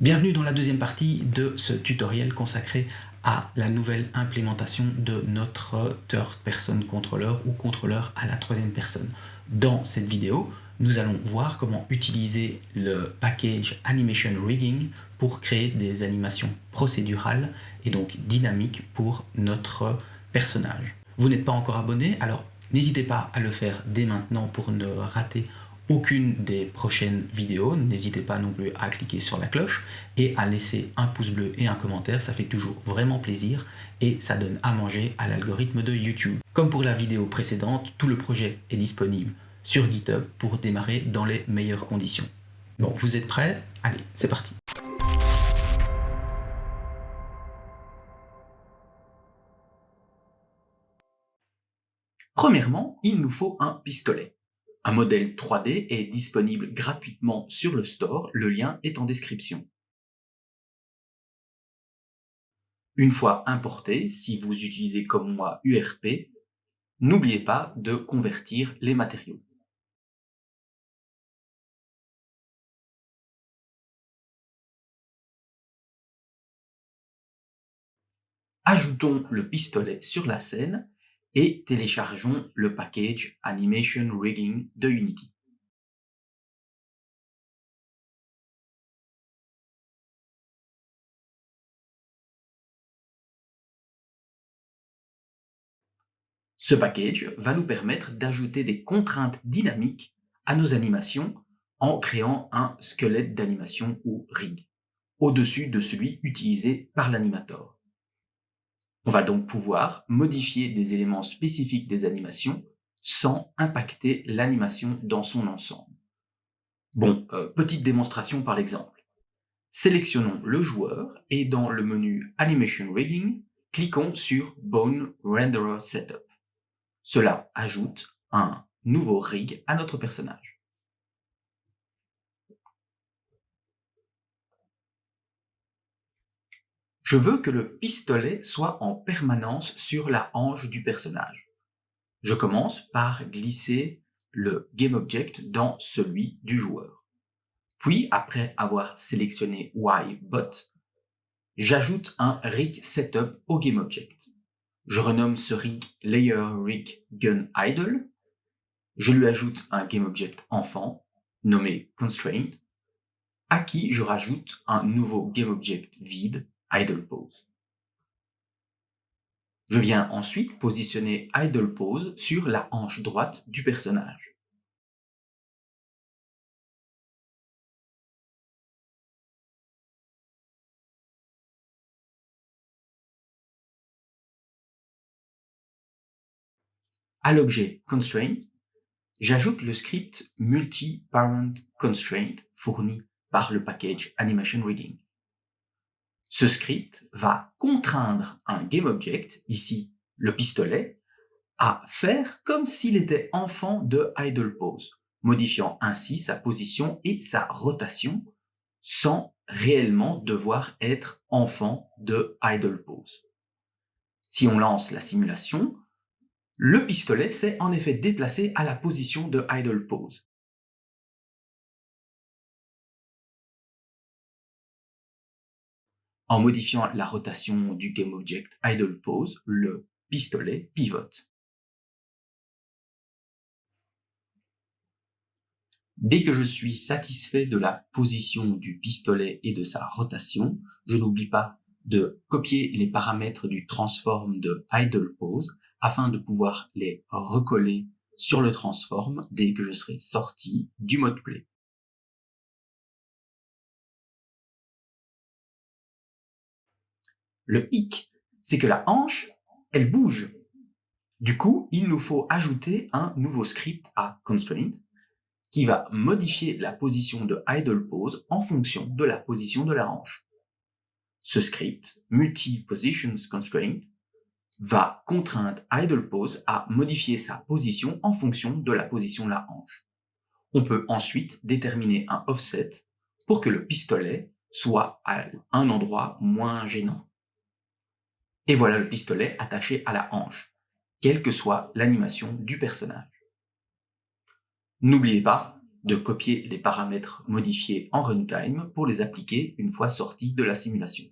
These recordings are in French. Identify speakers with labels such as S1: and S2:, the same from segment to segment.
S1: Bienvenue dans la deuxième partie de ce tutoriel consacré à la nouvelle implémentation de notre Third Person Controller ou contrôleur à la troisième personne. Dans cette vidéo, nous allons voir comment utiliser le package Animation Rigging pour créer des animations procédurales et donc dynamiques pour notre personnage. Vous n'êtes pas encore abonné, alors n'hésitez pas à le faire dès maintenant pour ne rater aucune des prochaines vidéos. N'hésitez pas non plus à cliquer sur la cloche et à laisser un pouce bleu et un commentaire, ça fait toujours vraiment plaisir et ça donne à manger à l'algorithme de YouTube. Comme pour la vidéo précédente, tout le projet est disponible sur GitHub pour démarrer dans les meilleures conditions. Bon, vous êtes prêts? Allez, c'est parti. Premièrement, il nous faut un pistolet. Un modèle 3D est disponible gratuitement sur le store, le lien est en description. Une fois importé, si vous utilisez comme moi URP, n'oubliez pas de convertir les matériaux. Ajoutons le pistolet sur la scène et téléchargeons le package Animation Rigging de Unity. Ce package va nous permettre d'ajouter des contraintes dynamiques à nos animations en créant un squelette d'animation ou rig, au-dessus de celui utilisé par l'animateur. On va donc pouvoir modifier des éléments spécifiques des animations sans impacter l'animation dans son ensemble. Bon, petite démonstration par l'exemple. Sélectionnons le joueur et dans le menu Animation Rigging, cliquons sur Bone Renderer Setup. Cela ajoute un nouveau rig à notre personnage. Je veux que le pistolet soit en permanence sur la hanche du personnage. Je commence par glisser le GameObject dans celui du joueur. Puis, après avoir sélectionné YBot, j'ajoute un rig setup au GameObject. Je renomme ce rig Layer Rig Gun Idle. Je lui ajoute un GameObject enfant, nommé Constraint, à qui je rajoute un nouveau GameObject vide, Idle Pose. Je viens ensuite positionner Idle Pose sur la hanche droite du personnage. À l'objet Constraint, j'ajoute le script Multi-Parent Constraint fourni par le package Animation Rigging. Ce script va contraindre un GameObject, ici le pistolet, à faire comme s'il était enfant de Idle Pose, modifiant ainsi sa position et sa rotation sans réellement devoir être enfant de Idle Pose. Si on lance la simulation, le pistolet s'est en effet déplacé à la position de Idle Pose. En modifiant la rotation du GameObject Idle Pose, le pistolet pivote. Dès que je suis satisfait de la position du pistolet et de sa rotation, je n'oublie pas de copier les paramètres du transform de Idle Pose afin de pouvoir les recoller sur le transform dès que je serai sorti du mode play. Le hic, c'est que la hanche, elle bouge. Du coup, il nous faut ajouter un nouveau script à Constraint qui va modifier la position de Idle Pose en fonction de la position de la hanche. Ce script, Multi-Positions Constraint, va contraindre Idle Pose à modifier sa position en fonction de la position de la hanche. On peut ensuite déterminer un offset pour que le pistolet soit à un endroit moins gênant. Et voilà le pistolet attaché à la hanche, quelle que soit l'animation du personnage. N'oubliez pas, de copier les paramètres modifiés en runtime pour les appliquer une fois sortis de la simulation.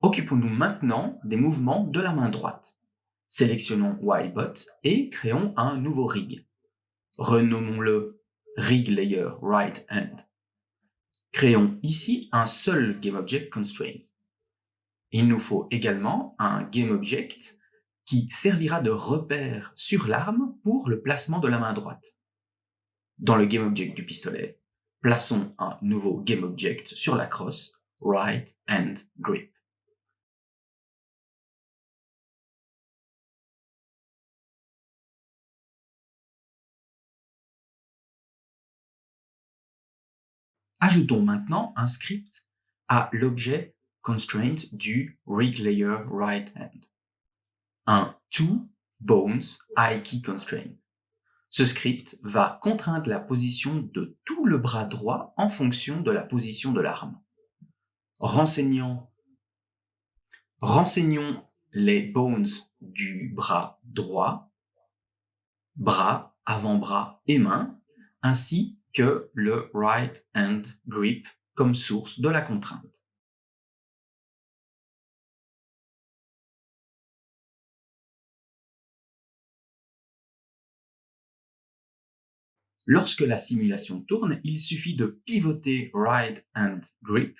S1: Occupons-nous maintenant des mouvements de la main droite. Sélectionnons YBot et créons un nouveau rig. Renommons-le Rig Layer Right Hand. Créons ici un seul GameObject Constraint. Il nous faut également un GameObject qui servira de repère sur l'arme pour le placement de la main droite. Dans le GameObject du pistolet, plaçons un nouveau GameObject sur la crosse Right Hand Grip. Ajoutons maintenant un script à l'objet constraint du Rig Layer Right Hand. Un toBones iKey constraint. Ce script va contraindre la position de tout le bras droit en fonction de la position de l'arme. Renseignons les bones du bras droit, bras, avant-bras et main, ainsi que le right hand grip comme source de la contrainte. Lorsque la simulation tourne, il suffit de pivoter right hand grip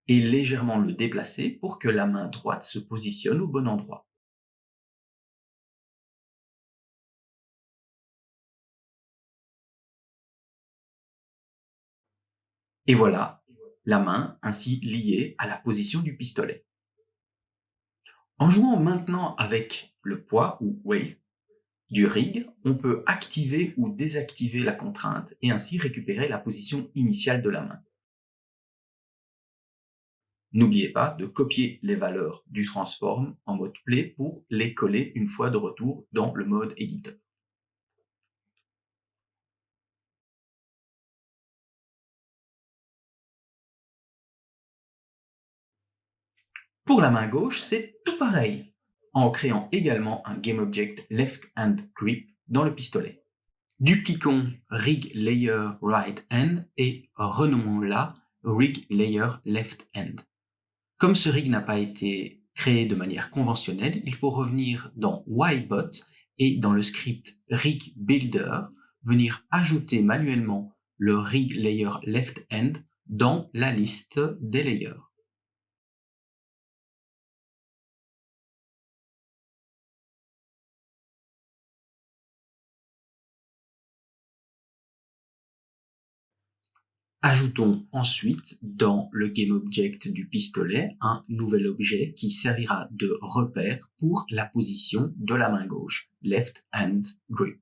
S1: et légèrement le déplacer pour que la main droite se positionne au bon endroit. Et voilà, la main ainsi liée à la position du pistolet. En jouant maintenant avec le poids ou weight du rig, on peut activer ou désactiver la contrainte et ainsi récupérer la position initiale de la main. N'oubliez pas de copier les valeurs du transform en mode play pour les coller une fois de retour dans le mode éditeur. Pour la main gauche, c'est tout pareil, en créant également un GameObject Left Hand Grip dans le pistolet. Dupliquons Rig Layer Right Hand et renommons-la Rig Layer Left Hand. Comme ce rig n'a pas été créé de manière conventionnelle, il faut revenir dans YBot et dans le script Rig Builder, venir ajouter manuellement le Rig Layer Left Hand dans la liste des layers. Ajoutons ensuite dans le GameObject du pistolet un nouvel objet qui servira de repère pour la position de la main gauche, Left Hand Grip.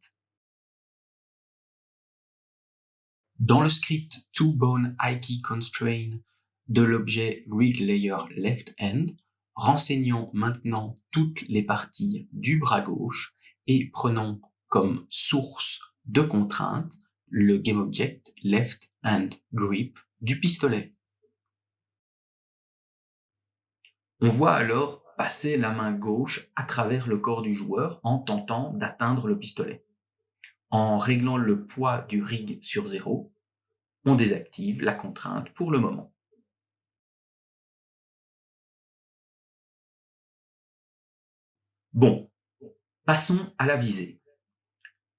S1: Dans le script toBone iKey constraint de l'objet Rig Layer Left Hand, renseignons maintenant toutes les parties du bras gauche et prenons comme source de contrainte le GameObject Left Hand Grip du pistolet. On voit alors passer la main gauche à travers le corps du joueur en tentant d'atteindre le pistolet. En réglant le poids du rig sur 0, on désactive la contrainte pour le moment. Bon, passons à la visée.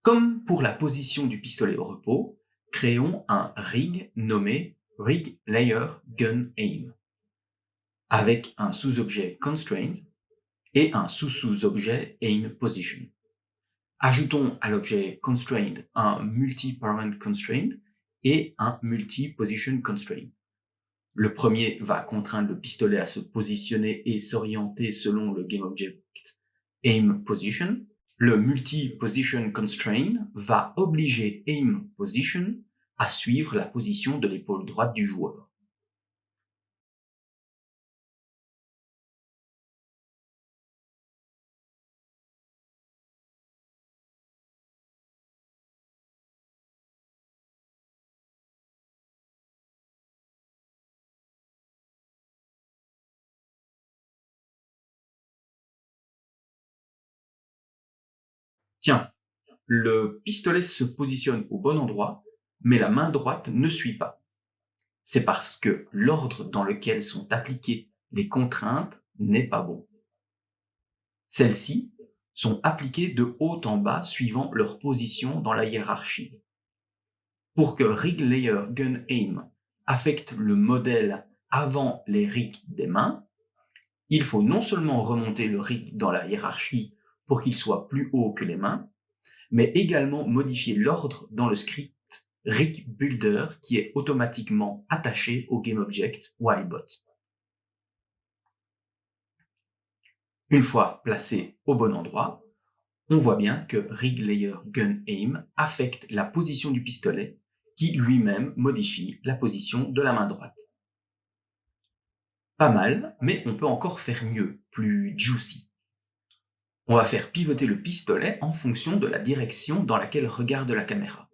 S1: Comme pour la position du pistolet au repos, créons un rig nommé Rig Layer Gun Aim, avec un sous-objet Constraint et un sous-sous-objet Aim Position. Ajoutons à l'objet Constraint un Multi-Parent Constraint et un Multi-Position Constraint. Le premier va contraindre le pistolet à se positionner et s'orienter selon le GameObject Aim Position. Le multi-position constraint va obliger aim position à suivre la position de l'épaule droite du joueur. Tiens, le pistolet se positionne au bon endroit, mais la main droite ne suit pas. C'est parce que l'ordre dans lequel sont appliquées les contraintes n'est pas bon. Celles-ci sont appliquées de haut en bas suivant leur position dans la hiérarchie. Pour que Rig Layer Gun Aim affecte le modèle avant les rigs des mains, il faut non seulement remonter le rig dans la hiérarchie pour qu'il soit plus haut que les mains, mais également modifier l'ordre dans le script Rig Builder qui est automatiquement attaché au GameObject YBot. Une fois placé au bon endroit, on voit bien que Rig Layer Gun Aim affecte la position du pistolet qui lui-même modifie la position de la main droite. Pas mal, mais on peut encore faire mieux, plus juicy. On va faire pivoter le pistolet en fonction de la direction dans laquelle regarde la caméra.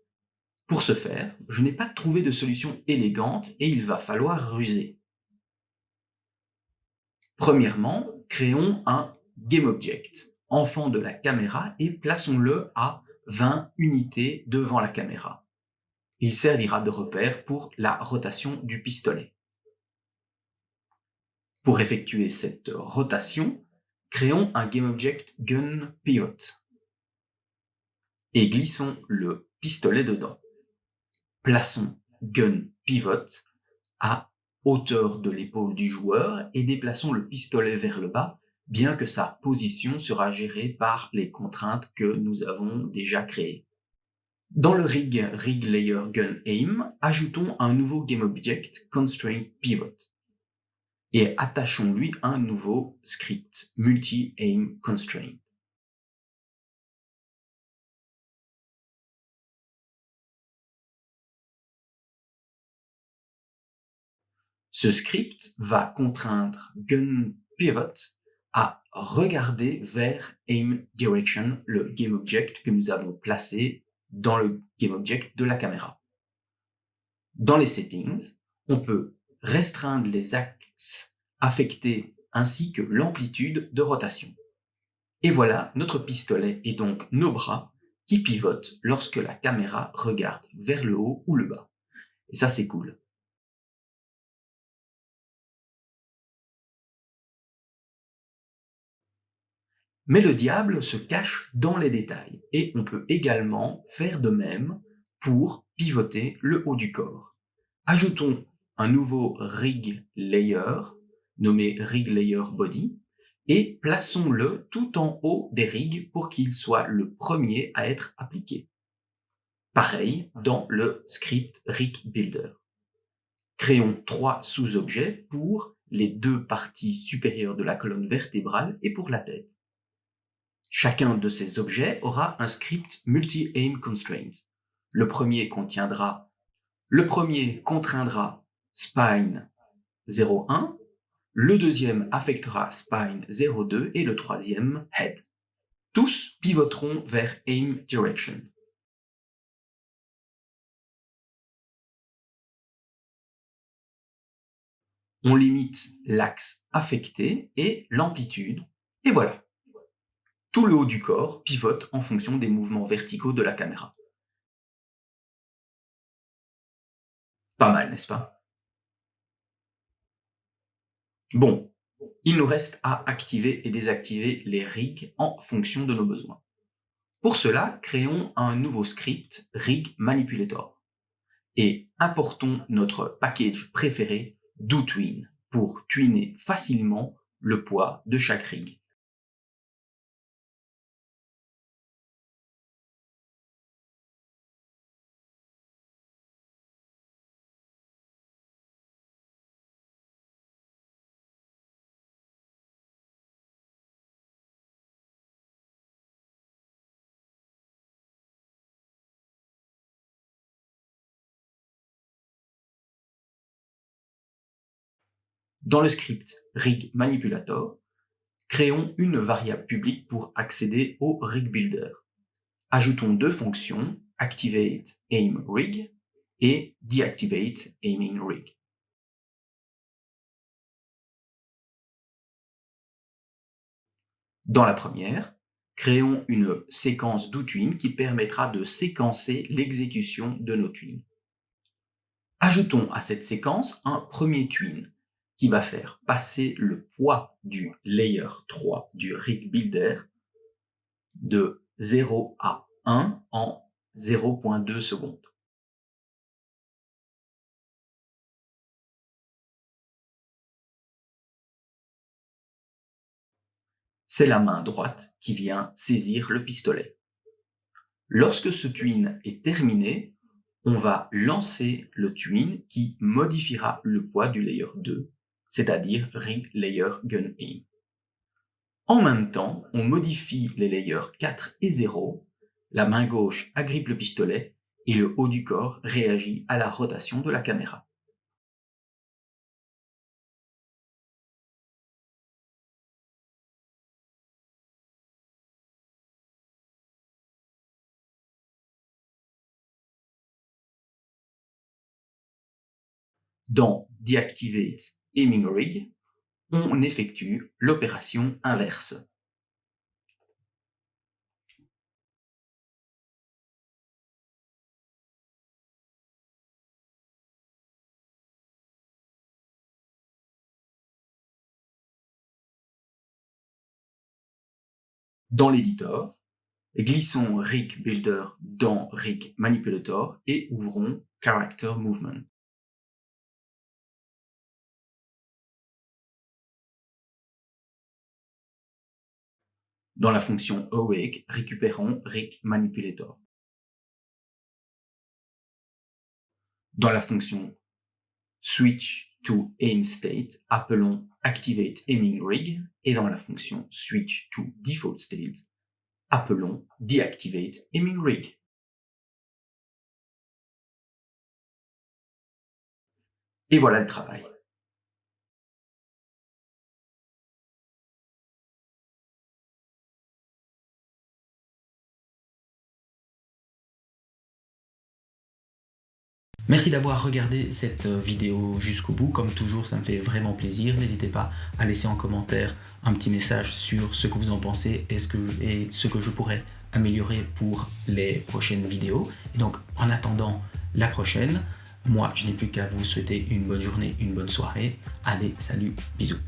S1: Pour ce faire, je n'ai pas trouvé de solution élégante et il va falloir ruser. Premièrement, créons un GameObject, enfant de la caméra, et plaçons-le à 20 unités devant la caméra. Il servira de repère pour la rotation du pistolet. Pour effectuer cette rotation, créons un GameObject GunPivot et glissons le pistolet dedans. Plaçons GunPivot à hauteur de l'épaule du joueur et déplaçons le pistolet vers le bas, bien que sa position sera gérée par les contraintes que nous avons déjà créées. Dans le Rig Layer Gun Aim, ajoutons un nouveau GameObject Constraint Pivot et attachons-lui un nouveau script Multi-Aim Constraint. Ce script va contraindre GunPivot à regarder vers Aim Direction, le GameObject que nous avons placé dans le GameObject de la caméra. Dans les settings, on peut restreindre les axes affectés ainsi que l'amplitude de rotation. Et voilà notre pistolet et donc nos bras qui pivotent lorsque la caméra regarde vers le haut ou le bas. Et ça, c'est cool. Mais le diable se cache dans les détails et on peut également faire de même pour pivoter le haut du corps. Ajoutons un nouveau rig layer nommé rig layer body et plaçons-le tout en haut des rigs pour qu'il soit le premier à être appliqué. Pareil dans le script rig builder. Créons 3 sous-objets pour les 2 parties supérieures de la colonne vertébrale et pour la tête. Chacun de ces objets aura un script multi-aim constraint. Le premier contraindra spine 0,1, le deuxième affectera spine 0,2 et le troisième head. Tous pivoteront vers aim direction. On limite l'axe affecté et l'amplitude, et voilà. Tout le haut du corps pivote en fonction des mouvements verticaux de la caméra. Pas mal, n'est-ce pas? Bon, il nous reste à activer et désactiver les rigs en fonction de nos besoins. Pour cela, créons un nouveau script Rig Manipulator et importons notre package préféré DoTween pour tweener facilement le poids de chaque rig. Dans le script rig manipulator, créons une variable publique pour accéder au rig builder. Ajoutons deux fonctions, activate aim rig et deactivate aiming rig. Dans la première, créons une séquence d'outwin qui permettra de séquencer l'exécution de nos twins. Ajoutons à cette séquence un premier twin qui va faire passer le poids du layer 3 du rig builder de 0 à 1 en 0,2 secondes. C'est la main droite qui vient saisir le pistolet. Lorsque ce twin est terminé, on va lancer le twin qui modifiera le poids du layer 2, c'est-à-dire rig layer gun aim. En même temps, on modifie les layers 4 et 0, la main gauche agrippe le pistolet et le haut du corps réagit à la rotation de la caméra. Dans Deactivate Aiming Rig, on effectue l'opération inverse. Dans l'éditeur, glissons Rig Builder dans Rig Manipulator et ouvrons Character Movement. Dans la fonction Awake, récupérons Rig Manipulator. Dans la fonction Switch to Aim State, appelons Activate Aiming Rig et dans la fonction Switch to Default State, appelons Deactivate Aiming Rig. Et voilà le travail. Merci d'avoir regardé cette vidéo jusqu'au bout. Comme toujours, ça me fait vraiment plaisir. N'hésitez pas à laisser en commentaire un petit message sur ce que vous en pensez et ce que je pourrais améliorer pour les prochaines vidéos. Et donc, en attendant la prochaine, moi, je n'ai plus qu'à vous souhaiter une bonne journée, une bonne soirée. Allez, salut, bisous.